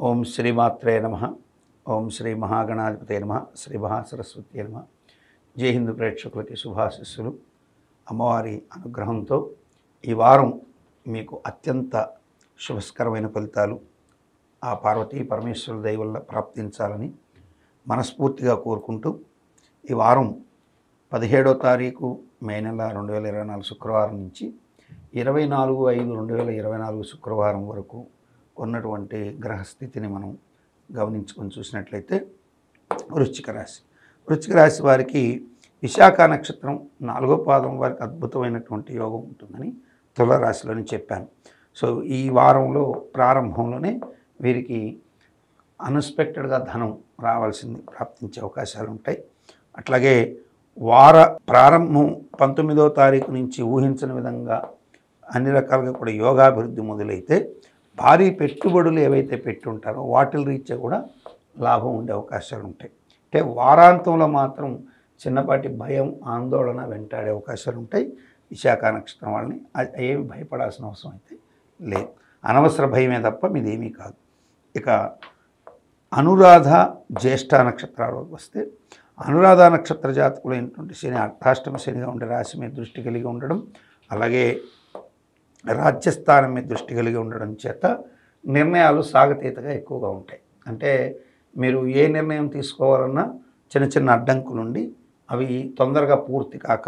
ఓం శ్రీమాత్రే నమః. ఓం శ్రీ మహాగణాధిపతే నమః. శ్రీ మహాసరస్వతి నమః. జై హిందూ ప్రేక్షకులకి శుభాశిస్సులు. అమ్మవారి అనుగ్రహంతో ఈ వారం మీకు అత్యంత శుభస్కరమైన ఫలితాలు ఆ పార్వతీ పరమేశ్వరుల దయ వల్ల ప్రాప్తించాలని మనస్ఫూర్తిగా కోరుకుంటూ ఈ వారం 17వ తారీఖు మే నెల 2024 శుక్రవారం నుంచి 24/5/2024 శుక్రవారం వరకు ఉన్నటువంటి గ్రహస్థితిని మనం గమనించుకొని చూసినట్లయితే వృశ్చిక రాశి వారికి విశాఖ నక్షత్రం 4వ పాదం వారికి అద్భుతమైనటువంటి యోగం ఉంటుందని తులారాశిలోని చెప్పాను. సో ఈ వారంలో ప్రారంభంలోనే వీరికి అన్ఎక్స్పెక్టెడ్గా ధనం రావాల్సింది ప్రాప్తించే అవకాశాలు ఉంటాయి. అట్లాగే వార ప్రారంభం 19వ తారీఖు నుంచి ఊహించని విధంగా అన్ని రకాలుగా కూడా యోగాభివృద్ధి మొదలైతే భారీ పెట్టుబడులు ఏవైతే పెట్టుంటారో వాటిల రీత్యా కూడా లాభం ఉండే అవకాశాలు ఉంటాయి. అంటే వారాంతంలో మాత్రం చిన్నపాటి భయం ఆందోళన వెంటాడే అవకాశాలు ఉంటాయి. విశాఖ నక్షత్రం వాళ్ళని ఏమి భయపడాల్సిన అవసరం అయితే లేదు. అనవసర భయమే తప్ప మీదేమీ కాదు. ఇక అనురాధ జ్యేష్ఠ నక్షత్రాలకు వస్తే అనురాధ నక్షత్ర జాతకులు అయినటువంటి శని అర్ధాష్టమ శనిగా ఉండే రాశి మీద దృష్టి కలిగి ఉండడం, అలాగే రాజ్యస్థానం మీద దృష్టి కలిగి ఉండడం చేత నిర్ణయాలు సాగతీతగా ఎక్కువగా ఉంటాయి. అంటే మీరు ఏ నిర్ణయం తీసుకోవాలన్నా చిన్న చిన్న అడ్డంకులు ఉండి అవి తొందరగా పూర్తి కాక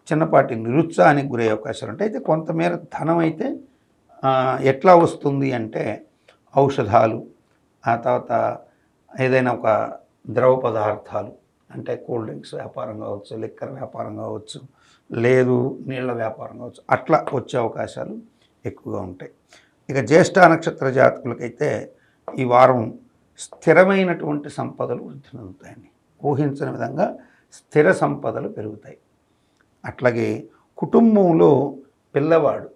చిన్నపాటి నిరుత్సాహానికి గురయ్యే అవకాశాలు ఉంటాయి. అయితే కొంతమేర ధనం అయితే ఎట్లా వస్తుంది అంటే ఔషధాలు, ఆ తర్వాత ఏదైనా ఒక ద్రవ పదార్థాలు అంటే కూల్ డ్రింక్స్ వ్యాపారం కావచ్చు, లిక్కర్ వ్యాపారం కావచ్చు, లేదు నీళ్ల వ్యాపారం కావచ్చు, అట్లా వచ్చే అవకాశాలు ఎక్కువగా ఉంటాయి. ఇక జ్యేష్ఠ నక్షత్ర జాతకులకైతే ఈ వారం స్థిరమైనటువంటి సంపదలు వృద్ధి చెందుతాయండి. ఊహించని విధంగా స్థిర సంపదలు పెరుగుతాయి. అట్లాగే కుటుంబంలో పిల్లవాడు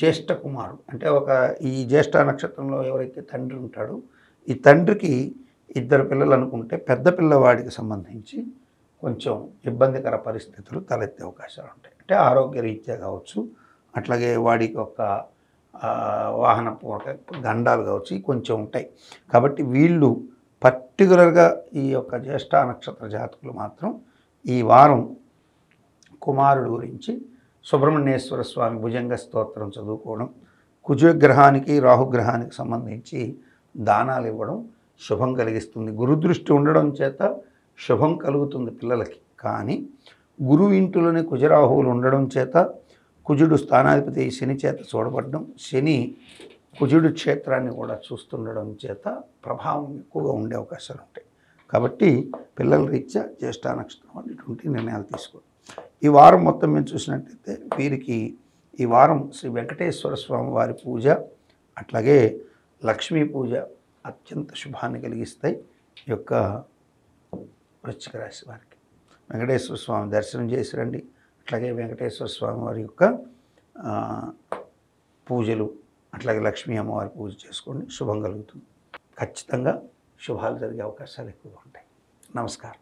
జ్యేష్ఠ కుమారుడు అంటే ఈ జ్యేష్ఠ నక్షత్రంలో ఎవరైతే తండ్రి ఉంటాడో ఈ తండ్రికి 2 పిల్లలు అనుకుంటే పెద్ద పిల్లవాడికి సంబంధించి కొంచెం ఇబ్బందికర పరిస్థితులు తలెత్తే అవకాశాలు ఉంటాయి. అంటే ఆరోగ్య రీత్యా కావచ్చు, అట్లాగే వాడికి ఒక వాహన గండాలు కావచ్చు, కొంచెం ఉంటాయి. కాబట్టి వీళ్ళు పర్టికులర్గా ఈ యొక్క జ్యేష్ఠ నక్షత్ర జాతకులు మాత్రం ఈ వారం కుమారుడు గురించి సుబ్రహ్మణ్యేశ్వర స్వామి భుజంగ స్తోత్రం చదువుకోవడం, కుజగ్రహానికి రాహుగ్రహానికి సంబంధించి దానాలు ఇవ్వడం శుభం కలిగిస్తుంది. గురుదృష్టి ఉండడం చేత శుభం కలుగుతుంది పిల్లలకి. కానీ గురువు ఇంటిలోనే కుజరాహువులు ఉండడం చేత కుజుడు స్థానాధిపతి శని చేత చూడబడడం, శని కుజుడు క్షేత్రాన్ని కూడా చూస్తుండడం చేత ప్రభావం ఎక్కువగా ఉండే అవకాశాలు ఉంటాయి. కాబట్టి పిల్లల రీత్యా జ్యేష్ఠ నక్షత్రం వాళ్ళు ఇటువంటి నిర్ణయాలు తీసుకోండి. ఈ వారం మొత్తం మేము చూసినట్లయితే వీరికి ఈ వారం శ్రీ వెంకటేశ్వర స్వామి వారి పూజ, అట్లాగే లక్ష్మీ పూజ అత్యంత శుభాన్ని కలిగిస్తాయి. ఈ యొక్క వృశ్చిక రాశి వారికి వెంకటేశ్వర స్వామి దర్శనం చేసి రండి. అట్లాగే వెంకటేశ్వర స్వామి వారి యొక్క పూజలు, అట్లాగే లక్ష్మీ అమ్మవారి పూజ చేసుకోండి, శుభం కలుగుతుంది. ఖచ్చితంగా శుభాలు జరిగే అవకాశాలు ఎక్కువగా ఉంటాయి. నమస్కారం.